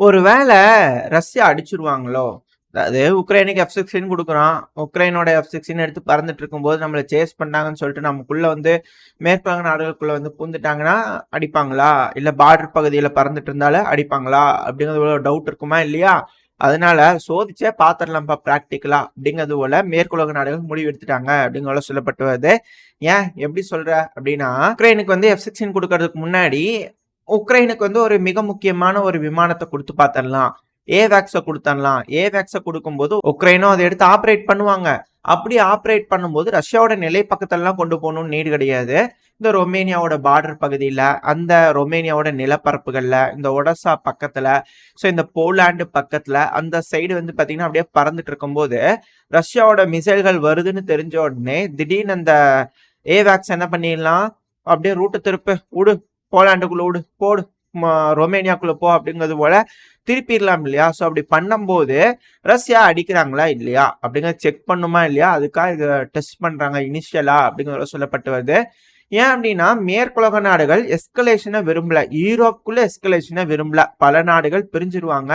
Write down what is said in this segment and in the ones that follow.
ஒருவேள ரஷ்யா அடிச்சுருவாங்களோ? அதாவது உக்ரைனுக்கு F-16 குடுக்குறான். உக்ரைனோட F-16 எடுத்து பறந்துட்டு இருக்கும்போது நம்மள சேஸ் பண்ணாங்கன்னு சொல்லிட்டு நமக்குள்ள வந்து மேற்குலக நாடுகளுக்குள்ள வந்து பூந்துட்டாங்கன்னா அடிப்பாங்களா? இல்ல பார்டர் பகுதியில பறந்துட்டு இருந்தாலும் அடிப்பாங்களா? அப்படிங்கிறது ஒரு டவுட் இருக்குமா இல்லையா? அதனால சோதிச்சே பாத்துரலாம்ப்பா பிராக்டிகலா அப்படிங்கிறது போல மேற்குலக நாடுகள் முடிவு எடுத்துட்டாங்க அப்படிங்கிற சொல்லப்பட்டு வருது. ஏன் எப்படி சொல்ற அப்படின்னா உக்ரைனுக்கு வந்து F-16 கொடுக்கறதுக்கு முன்னாடி உக்ரைனுக்கு வந்து ஒரு மிக முக்கியமான ஒரு விமானத்தை கொடுத்து பார்த்தரலாம். ஏவேக்ஸ கொடுத்தரலாம். ஏவேக்ஸ கொடுக்கும்போது உக்ரைனும் அதை எடுத்து ஆப்ரேட் பண்ணுவாங்க. அப்படி ஆப்ரேட் பண்ணும்போது ரஷ்யாவோட நிலை பக்கத்தெல்லாம் கொண்டு போகணும்னு நீடு கிடையாது. இந்த ரொமேனியாவோட பார்டர் பகுதியில, அந்த ரொமேனியாவோட நிலப்பரப்புகள்ல, இந்த ஒடசா பக்கத்துல, ஸோ இந்த போலாண்டு பக்கத்துல, அந்த சைடு வந்து பாத்தீங்கன்னா அப்படியே பறந்துட்டு இருக்கும்போது ரஷ்யாவோட மிசைல்கள் வருதுன்னு தெரிஞ்ச உடனே திடீர்னு அந்த ஏவேக்ஸ் என்ன பண்ணிடலாம், அப்படியே ரூட்டு திருப்பு விடு, போலாண்டுக்குள்ள விடு, போடு, ரொமேனியாக்குள்ள போ அப்படிங்கிறது போல திருப்பிடலாம் இல்லையா? ஸோ அப்படி பண்ணும்போது ரஷ்யா அடிக்கிறாங்களா இல்லையா அப்படிங்கிறத செக் பண்ணுமா இல்லையா? அதுக்காக இதை டெஸ்ட் பண்றாங்க இனிஷியலா அப்படிங்கிறத சொல்லப்பட்டு வருது. ஏன் அப்படின்னா மேற்குலக நாடுகள் எஸ்கலேஷனை விரும்பல, யூரோப்புக்குள்ள எஸ்கலேஷனை விரும்பல. பல நாடுகள் பிரிஞ்சிருவாங்க,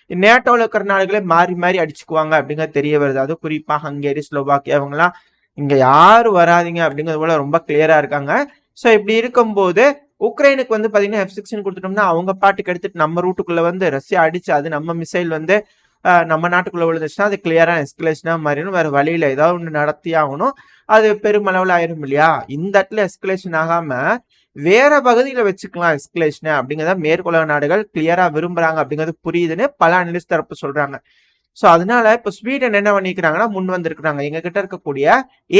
நேட்டோல இருக்கிற நாடுகளே மாறி மாறி அடிச்சுக்குவாங்க அப்படிங்கிறது தெரிய வருது. அது குறிப்பா ஹங்கேரி, ஸ்லோவாக்கியா அவங்கலாம் இங்க யாரும் வராதிங்க அப்படிங்கிறது போல ரொம்ப கிளியரா இருக்காங்க. ஸோ இப்படி இருக்கும்போது உக்ரைனுக்கு வந்து பாத்தீங்கன்னா F-16 கொடுத்துட்டோம்னா அவங்க பாட்டுக்கு எடுத்துட்டு நம்ம ரூட்டுக்குள்ள வந்து ரஷ்யா அடிச்சு அது நம்ம மிசைல் வந்து நம்ம நாட்டுக்குள்ள விழுந்துச்சுன்னா அது கிளியரான எஸ்கலேஷனா மாறிடும். வேற வழியில ஏதாவது ஒன்று நடத்தி ஆகணும். அது பெருமளவில் ஆயிரும் இல்லையா? இந்த இடத்துல எஸ்கலேஷன் ஆகாம வேற பகுதியில வச்சுக்கலாம் எஸ்கலேஷன் அப்படிங்கிறத மேற்குலக நாடுகள் கிளியரா விரும்புறாங்க அப்படிங்கிறது புரியுதுன்னு பல அனலிஸ்ட் தரப்பு சொல்றாங்க. ஸோ அதனால இப்போ ஸ்வீடன் என்ன பண்ணிக்கிறாங்கன்னா முன் வந்திருக்கிறாங்க, எங்க கிட்ட இருக்கக்கூடிய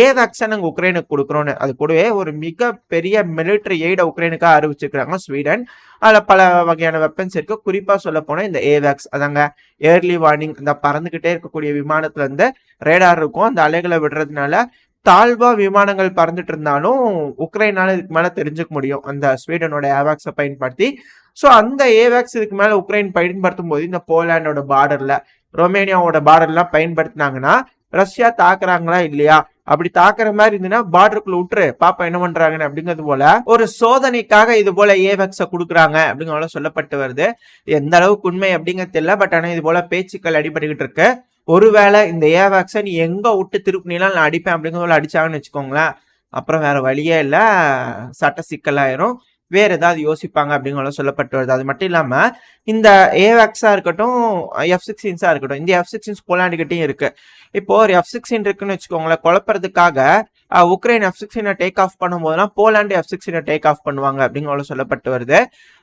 ஏவேக்ஸை நாங்கள் உக்ரைனுக்கு கொடுக்குறோன்னு. அது கூடவே ஒரு மிக பெரிய மிலிட்டரி எய்ட உக்ரைனுக்காக அறிவிச்சிருக்கிறாங்க ஸ்வீடன். அதில் பல வகையான வெப்பன்ஸ் இருக்கு. குறிப்பாக சொல்ல போனால் இந்த ஏவேக்ஸ் அதாங்க ஏர்லி வார்னிங், இந்த பறந்துகிட்டே இருக்கக்கூடிய விமானத்துல இருந்து ரேடார் இருக்கும், அந்த அலைகளை விடுறதுனால தாழ்வா விமானங்கள் பறந்துட்டு இருந்தாலும் உக்ரைனால இதுக்கு மேல தெரிஞ்சுக்க முடியும் அந்த ஸ்வீடனோட ஏவேக்ஸை பயன்படுத்தி. ஸோ அந்த ஏவேக்ஸ் இதுக்கு மேல உக்ரைன் பயன்படுத்தும் போது இந்த போலாண்டோட பார்டர்ல, ரொமேனியாவோட பார்டர்லாம் பயன்படுத்தினாங்கன்னா ரஷ்யா தாக்குறாங்களா இல்லையா? அப்படி தாக்குற மாதிரி இருந்துன்னா பார்டருக்குள்ள விட்டுரு பாப்பா என்ன பண்றாங்கன்னு அப்படிங்கிறது போல ஒரு சோதனைக்காக இது போல ஏவேக்ஸ கொடுக்குறாங்க அப்படிங்கிற சொல்லப்பட்டு வருது. எந்த அளவுக்கு உண்மை அப்படிங்கிறது தெரியல, பட் ஆனா இது போல பேச்சுக்கள் அடிபட்டுக்கிட்டு இருக்கு. ஒருவேளை இந்த ஏவேக்ஸை நீ எங்க விட்டு திருப்பினா நான் அடிப்பேன் அப்படிங்கிறத அடிச்சாங்கன்னு வச்சுக்கோங்களேன், அப்புறம் வேற வழியே இல்லை, சட்ட சிக்கலாயிரும், வேற ஏதாவது யோசிப்பாங்க அப்படிங்கிற சொல்லப்பட்டு வருது. அது மட்டும் இல்லாம இந்த ஏவேக்ஸா இருக்கட்டும், F-16 இருக்கட்டும், இந்த F-16 போலாண்டு கிட்டையும் இருக்கு. இப்போ ஒரு F-16 இருக்குன்னு வச்சுக்கோங்களேன், குழப்பறதுக்காக உக்ரைன் F-16 டேக் ஆஃப் பண்ணும்போதுலாம் போலாண்டு F-16 டேக் ஆஃப் பண்ணுவாங்க அப்படிங்கிற சொல்லப்பட்டு வருது.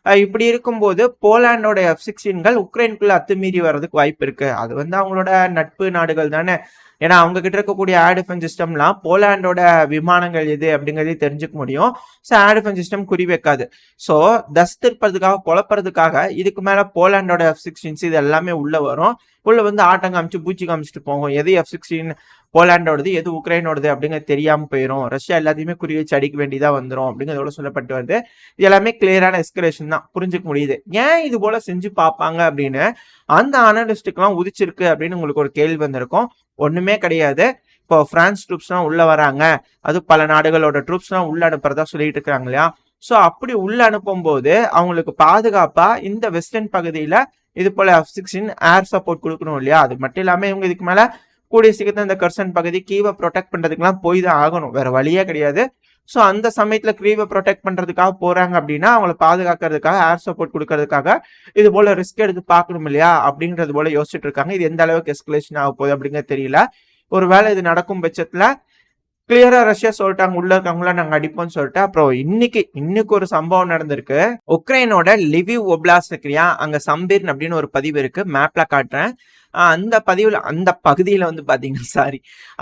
இப்படி இருக்கும்போது போலாண்டோட F-16கள் உக்ரைனுக்குள்ள அத்துமீறி வர்றதுக்கு வாய்ப்பு இருக்கு. அது வந்து அவங்களோட நட்பு நாடுகள் தானே. ஏன்னா அவங்க கிட்ட இருக்கக்கூடிய ஏர் டிஃபென்ஸ் சிஸ்டம்லாம் போலாண்டோட விமானங்கள் எது அப்படிங்கிறதே தெரிஞ்சுக்க முடியும். ஸோ ஏர் டிஃபென்ஸ் சிஸ்டம் குறி வைக்காது. ஸோ தஸ்ட் இருப்பதுக்காக குழப்பறதுக்காக இதுக்கு மேல போலாண்டோட F-16 இது எல்லாமே உள்ள வரும். உள்ள வந்து ஆட்டம் காமிச்சு பூச்சி காமிச்சிட்டு போகும். எது F-16 போலாண்டோடது எது உக்ரைனோடது அப்படிங்கிறது தெரியாம போயிடும். ரஷ்யா எல்லாத்தையுமே குறி வச்சு அடிக்க வேண்டியதா வந்துடும் அப்படிங்கிறதோட சொல்லப்பட்டு வருது. இது எல்லாமே கிளியரான எஸ்கலேஷன் தான், புரிஞ்சுக்க முடியுது. ஏன் இது போல செஞ்சு பார்ப்பாங்க அப்படின்னு அந்த அனலிஸ்டுக்கெல்லாம் உதிச்சிருக்கு அப்படின்னு உங்களுக்கு ஒரு கேள்வி வந்திருக்கும். ஒண்ணுமே கிடையாது. இப்போ பிரான்ஸ் ட்ரூப்ஸ்லாம் உள்ள வராங்க, அது பல நாடுகளோட ட்ரூப்ஸ்லாம் உள்ள அனுப்புறதா சொல்லிட்டு இருக்காங்க இல்லையா? ஸோ அப்படி உள்ள அனுப்பும் போது அவங்களுக்கு பாதுகாப்பா இந்த வெஸ்டர்ன் பகுதியில இது போல F-16 ஏர் சப்போர்ட் கொடுக்கணும் இல்லையா? அது மட்டும் இல்லாம இவங்க இதுக்கு மேல கூடிய சீக்கிரத்தில் இந்த கர்சன் பகுதி கீவை ப்ரொடெக்ட் பண்றதுக்குலாம் போய் தான் ஆகணும், வேற வழியே கிடையாது. ஸோ அந்த சமயத்துல கிரீவை ப்ரொடெக்ட் பண்றதுக்காக போறாங்க அப்படின்னா அவங்களை பாதுகாக்கிறதுக்காக ஏர் சப்போர்ட் கொடுக்கறதுக்காக இது போல ரிஸ்க் எடுத்து பார்க்கணும் இல்லையா அப்படின்றது போல யோசிச்சுட்டு இருக்காங்க. இது எந்த அளவுக்கு எஸ்கலேஷன் ஆக போகுது அப்படிங்கிறது தெரியல. ஒருவேளை இது நடக்கும் பட்சத்துல கிளியரா ரஷ்யா சொல்லிட்டாங்க உள்ள இருக்கவங்கள நாங்க அடிப்போம்னு சொல்லிட்டு. அப்புறம் இன்னைக்கு ஒரு சம்பவம் நடந்திருக்கு. உக்ரைனோட லிவிவ் ஒப்லாஸ்ட் இருக்குயா, அங்க சம்பீர்ன் அப்படின்னு ஒரு பதிவு இருக்கு, மேப்ல காட்டுறேன். அந்த பகுதியில வந்து பாத்தீங்கன்னா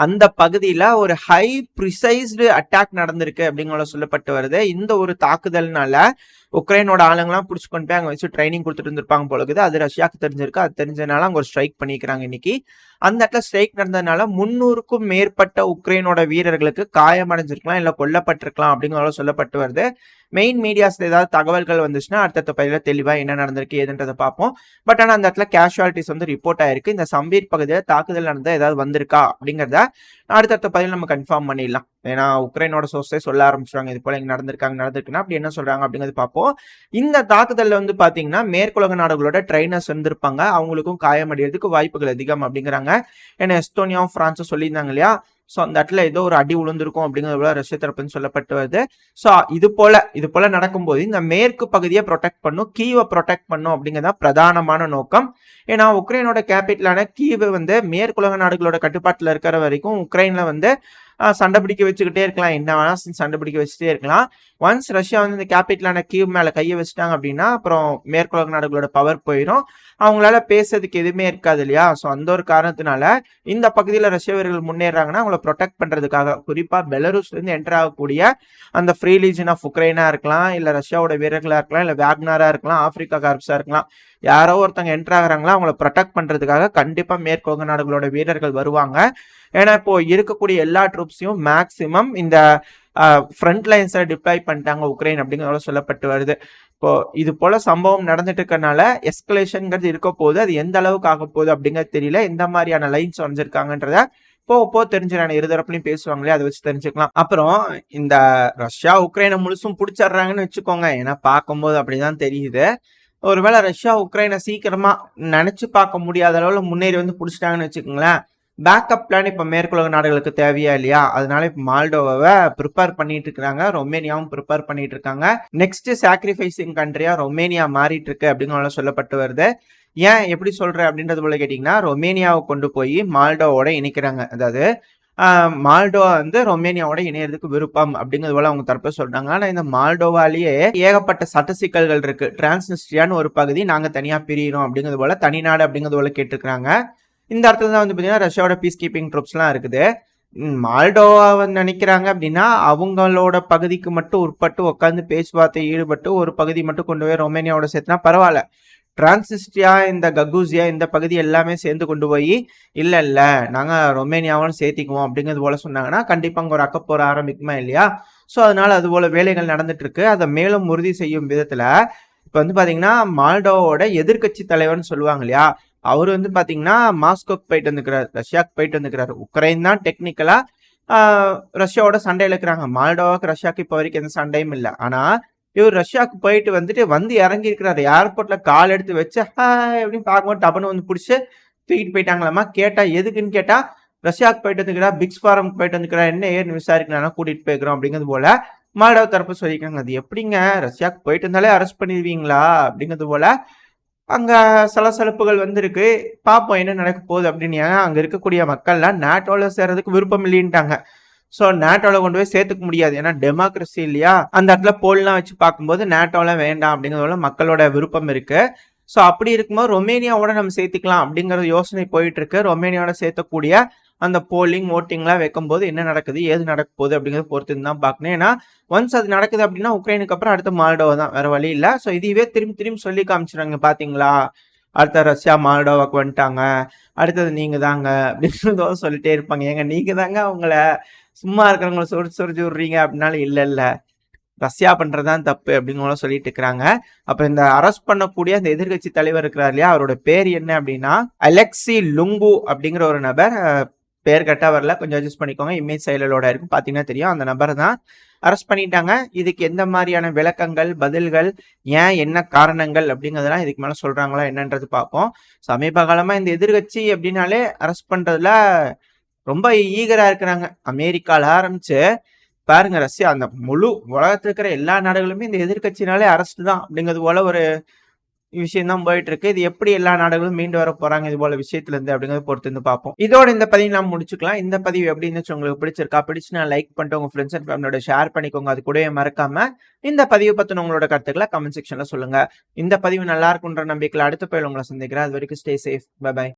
அந்த பகுதியில ஒரு ஹை ப்ரிசைஸ்டு அட்டாக் நடந்திருக்கு அப்படிங்கிற சொல்லப்பட்டு வருது. இந்த ஒரு தாக்குதல்னால உக்ரைனோட ஆளுங்கெல்லாம் பிடிச்சி கொண்டு போய் அங்க வச்சு ட்ரைனிங் கொடுத்துட்டு இருந்திருப்பாங்க போல இருக்குது. அது ரஷ்யாவுக்கு தெரிஞ்சிருக்கு. அது தெரிஞ்சதுனால அங்க ஒரு ஸ்ட்ரைக் பண்ணிக்கிறாங்க இன்னைக்கு. அந்த இடத்துல ஸ்ட்ரைக் நடந்ததுனால 300க்கும் மேற்பட்ட உக்ரைனோட வீரர்களுக்கு காயமடைஞ்சிருக்கலாம் இல்ல கொல்லப்பட்டிருக்கலாம் அப்படிங்கிற சொல்லப்பட்டு வருது. மெயின் மீடியாஸ்ல ஏதாவது தகவல்கள் வந்துச்சுன்னா அடுத்த பதில தெளிவா என்ன நடந்திருக்கு ஏதுன்றதை பார்ப்போம். பட் ஆனா அந்த இடத்துல கேஷுவாலிட்டிஸ் வந்து ரிப்போர்ட் ஆயிருக்கு. இந்த சம்பீர் பகுதியில் தாக்குதல் நடந்தா ஏதாவது வந்திருக்கா அப்படிங்கிறத அடுத்த பதில் நம்ம கன்ஃபார்ம் பண்ணிடலாம். ஏன்னா உக்ரைனோட சோர்ஸே சொல்ல ஆரம்பிச்சிருவாங்க இது போல இங்க நடந்திருக்குன்னா அப்படி என்ன சொல்றாங்க அப்படிங்கிறது பார்ப்போம். இந்த தாக்குதல்ல வந்து பாத்தீங்கன்னா மேற்குலக நாடுகளோட ட்ரைனர்ஸ் இருந்திருப்பாங்க, அவங்களுக்கும் காயமடைறதுக்கு வாய்ப்புகள் அதிகம் அப்படிங்கிறாங்க. ஏன்னா எஸ்டோனியாவும் பிரான்ஸும் சொல்லியிருந்தாங்க இல்லையா, ஸோ அந்த இடத்துல ஏதோ ஒரு அடி விழுந்திருக்கும் அப்படிங்கிறது ரஷ்ய தரப்புன்னு சொல்லப்பட்டு வருது. ஸோ இது போல நடக்கும்போது இந்த மேற்கு பகுதியை ப்ரொடெக்ட் பண்ணும், கீவை ப்ரொடெக்ட் பண்ணும் அப்படிங்கிறதா பிரதானமான நோக்கம். ஏன்னா உக்ரைனோட கேபிட்டலான கீவு வந்து மேற்குலக நாடுகளோட கட்டுப்பாட்டில் இருக்கிற வரைக்கும் உக்ரைன்ல வந்து சண்டை பிடிக்க வச்சுக்கிட்டே இருக்கலாம், என்ன வேணா சண்டை பிடிக்க வச்சுட்டே இருக்கலாம். ஒன்ஸ் ரஷ்யா வந்து இந்த கேபிட்டலான கீவ் மேல கையை வச்சுட்டாங்க அப்படின்னா அப்புறம் மேற்குலக நாடுகளோட பவர் போயிடும், அவங்களால பேசுறதுக்கு எதுவுமே இருக்காது இல்லையா. ஸோ அந்த ஒரு காரணத்தினால இந்த பகுதியில் ரஷ்ய வீரர்கள் முன்னேறாங்கன்னா அவங்கள ப்ரொடெக்ட் பண்றதுக்காக, குறிப்பா பெலரூஸ்ல இருந்து என்டர் ஆகக்கூடிய அந்த ஃப்ரீ லீஜன் ஆஃப் உக்ரைனா இருக்கலாம், இல்ல ரஷ்யாவோட வீரர்களா இருக்கலாம், இல்ல வேக்னரா இருக்கலாம், ஆப்பிரிக்கா கார்ப்ஸா இருக்கலாம், யாரோ ஒருத்தங்க என்டர் ஆகுறாங்களா அவங்கள ப்ரொடெக்ட் பண்றதுக்காக கண்டிப்பா மேற்குலக நாடுகளோட வீரர்கள் வருவாங்க. ஏன்னா இப்போ இருக்கக்கூடிய எல்லா ட்ரூப்ஸையும் மேக்சிமம் இந்த ஃப்ரண்ட் லைன்ஸை டிப்ளாய் பண்ணிட்டாங்க உக்ரைன் அப்படிங்கிறத சொல்லப்பட்டு வருது. இப்போ இது போல சம்பவம் நடந்துட்டு இருக்கனால எஸ்கலேஷன்ங்கிறது இருக்க போகுது, அது எந்த அளவுக்கு ஆக போகுது அப்படிங்கிறது தெரியல. எந்த மாதிரியான லைன்ஸ் வரைஞ்சிருக்காங்கன்றத போக தெரிஞ்சிடான இருதரப்புலையும் பேசுவாங்களே, அதை வச்சு தெரிஞ்சுக்கலாம். அப்புறம் இந்த ரஷ்யா உக்ரைனை முழுசும் பிடிச்சிடுறாங்கன்னு வச்சுக்கோங்க, ஏன்னா பார்க்கும்போது அப்படிதான் தெரியுது. ஒருவேளை ரஷ்யா உக்ரைனை சீக்கிரமா நினைச்சு பார்க்க முடியாத அளவுல முன்னேறி வந்து பிடிச்சிட்டாங்கன்னு வச்சுக்கோங்களேன், பேக்கப் பிளான் இப்போ மேற்குலக நாடுகளுக்கு தேவையா இல்லையா, அதனால இப்போ மால்டோவை ப்ரிப்பேர் பண்ணிட்டு இருக்காங்க, ரொமேனியாவும் ப்ரிப்பேர் பண்ணிட்டு இருக்காங்க. நெக்ஸ்ட் சாக்ரிஃபைசிங் கண்ட்ரியா ரொமேனியா மாறிட்டு இருக்கு அப்படின்னு சொல்லப்பட்டு வருது. ஏன் எப்படி சொல்ற அப்படின்றது போல கேட்டீங்கன்னா, ரொமேனியாவை கொண்டு போய் மால்டோவோட இணைக்கிறாங்க. அதாவது மால்டோவா வந்து ரொமேனியாவோட இணையறதுக்கு விருப்பம் அப்படிங்கிறது போல அவங்க தரப்பு சொல்றாங்க. ஆனா இந்த மால்டோவாலேயே ஏகப்பட்ட சட்ட சிக்கல்கள் இருக்கு. டிரான்ஸ்னிஸ்ட்ரியான்னு ஒரு பகுதி நாங்க தனியா பிரியிறோம் அப்படிங்கிறது போல, தனிநாடு அப்படிங்கிறது போல கேட்டிருக்காங்க. இந்த இடத்துல தான் வந்து பார்த்தீங்கன்னா ரஷ்யாவோட பீஸ் கீப்பிங் ட்ரூப்ஸ்லாம் இருக்குது. மால்டோவா நினைக்கிறாங்க அப்படின்னா அவங்களோட பகுதிக்கு மட்டும் உட்பட்டு உட்காந்து பேச்சுவார்த்தை ஈடுபட்டு ஒரு பகுதி மட்டும் கொண்டு போய் ரொமேனியாவோட சேர்த்துனா பரவாயில்ல. டிரான்சிஸ்டியா இந்த கக்கூசியா இந்த பகுதி எல்லாமே சேர்ந்து கொண்டு போய் இல்ல நாங்க ரொமேனியாவும் சேர்த்திக்குவோம் அப்படிங்கிறது போல சொன்னாங்கன்னா கண்டிப்பா அங்க ஒரு அக்கப்போர ஆரம்பிக்குமா இல்லையா. ஸோ அதனால அது போல வேலைகள் நடந்துட்டு இருக்கு. அதை மேலும் உறுதி செய்யும் விதத்துல இப்ப வந்து பாத்தீங்கன்னா மால்டோவோட எதிர்கட்சி தலைவர்னு சொல்லுவாங்க இல்லையா, அவர் வந்து பாத்தீங்கன்னா மாஸ்கோக்கு போயிட்டு வந்துக்கிறாரு, ரஷ்யாவுக்கு போயிட்டு வந்துக்கிறாரு. உக்ரைன் தான் டெக்னிக்கலா ரஷ்யாவோட சண்டையில இருக்கிறாங்க. மால்டோவாக்கு ரஷ்யாவுக்கு இப்போ வரைக்கும் எந்த சண்டையும் இல்லை. ஆனா இவர் ரஷ்யாவுக்கு போயிட்டு வந்துட்டு வந்து இறங்கி இருக்கிறாரு. ஏர்போர்ட்ல கால் எடுத்து வச்சு அப்படின்னு பார்க்கும்போது டபுன்னு வந்து பிடிச்சி தூக்கிட்டு போயிட்டாங்களாமா. கேட்டா எதுக்குன்னு கேட்டா ரஷ்யாவுக்கு போயிட்டு வந்துக்கிறா, பிக்ஸ் ஃபாரம் போயிட்டு வந்துக்கிறா, என்ன ஏன்னு விசாரிக்கலாம் கூட்டிட்டு போய்க்கிறோம் அப்படிங்கிறது போல மால்டோ தரப்பு சொல்லியிருக்காங்க. அது எப்படிங்க ரஷ்யாவுக்கு போயிட்டு இருந்தாலே அரெஸ்ட் பண்ணிடுவீங்களா அப்படிங்கிறது போல அங்க சலசலப்புகள் வந்திருக்கு. பார்ப்போம் என்ன நடக்க போகுது அப்படின்னு. ஏன்னா அங்க இருக்கக்கூடிய மக்கள்லாம் நேட்டோல சேர்றதுக்கு விருப்பம் இல்லைன்ட்டாங்க. ஸோ நேட்டோல கொண்டு போய் சேர்த்துக்க முடியாது, ஏன்னா டெமோக்ரஸி இல்லையா. அந்த இடத்துல போல்லாம் வச்சு பார்க்கும்போது நேட்டோல வேண்டாம் அப்படிங்கிறதுல மக்களோட விருப்பம் இருக்கு. ஸோ அப்படி இருக்கும்போது ரொமேனியாவோட நம்ம சேர்த்துக்கலாம் அப்படிங்கிற யோசனை போயிட்டு இருக்கு. ரொமேனியாவோட சேர்த்தக்கூடிய அந்த போலிங் ஓட்டிங்லாம் வைக்கும்போது என்ன நடக்குது ஏது நடக்க போகுது அப்படிங்கிறத பொறுத்து தான் பார்க்கணும். ஏன்னா ஒன்ஸ் அது நடக்குது அப்படின்னா உக்ரைனுக்கு அப்புறம் அடுத்த மால்டோவா தான், வேற வழி இல்லை. ஸோ இதுவே திரும்பி சொல்லி காமிச்சிடுறாங்க, பாத்தீங்களா அடுத்த ரஷ்யா மால்டோவாக்கு வந்துட்டாங்க, அடுத்தது நீங்க தாங்க அப்படின்னு சொல்லிட்டே இருப்பாங்க. ஏங்க நீங்க தாங்க அவங்கள சும்மா இருக்கிறவங்கள சொரிச்சு விடுறீங்க அப்படின்னாலும் இல்ல ரஷ்யா பண்றதுதான் தப்பு அப்படின்னு சொல்லிட்டு இருக்கிறாங்க. அப்ப இந்த அரெஸ்ட் பண்ணக்கூடிய அந்த எதிர்கட்சி தலைவர் இருக்கிறார் இல்லையா, அவரோட பேர் என்ன அப்படின்னா அலெக்சி லுங்கு அப்படிங்கிற ஒரு நபர். பேர் கட்டா வரல, கொஞ்சம் அட்ஜஸ்ட் பண்ணிக்கோங்க, இமேஜ் செயலோட இருக்கும் பாத்தீங்கன்னா தெரியும். அந்த நபரை தான் அரெஸ்ட் பண்ணிட்டாங்க. இதுக்கு எந்த மாதிரியான விளக்கங்கள் பதில்கள் ஏன் என்ன காரணங்கள் அப்படிங்கிறதெல்லாம் இதுக்கு மேல சொல்றாங்களா என்னன்றது பார்ப்போம். சமீப காலமா இந்த எதிர்கட்சி அப்படின்னாலே அரெஸ்ட் பண்றதுல ரொம்ப ஈகரா இருக்கிறாங்க. அமெரிக்கால ஆரம்பிச்சு பாருங்க ரஷ்யா அந்த முழு உலகத்துல இருக்கிற எல்லா நாடுகளுமே இந்த எதிர்கட்சினாலே அரெஸ்ட் தான் அப்படிங்கிறது போல ஒரு விஷயம் தான் போயிட்டு இருக்கு. இது எப்படி எல்லா நாடுகளும் மீண்டு வர போறாங்க இது போல விஷயத்துல இருந்து அப்படிங்கறத பொறுத்து இருந்து பார்ப்போம். இதோட இந்த பதிவு நாம் முடிச்சுக்கலாம். இந்த பதிவு எப்படி இருந்துச்சு உங்களுக்கு பிடிச்சிருக்கா, பிடிச்சுனா லைக் பண்ணிட்டு உங்க ஃப்ரெண்ட்ஸ் அண்ட் ஃபேமிலியோட ஷேர் பண்ணிக்கோங்க. அது கூடவே மறக்காம இந்த பதிவு பத்தின உங்களோட கருத்துக்களை கமெண்ட் செக்ஷன்ல சொல்லுங்க. இந்த பதிவு நல்லா இருக்குன்ற நம்பிக்கையில அடுத்த பதிவு உங்களை சந்திக்கிறேன். அது வரைக்கும் ஸ்டே சேஃப், பை பை.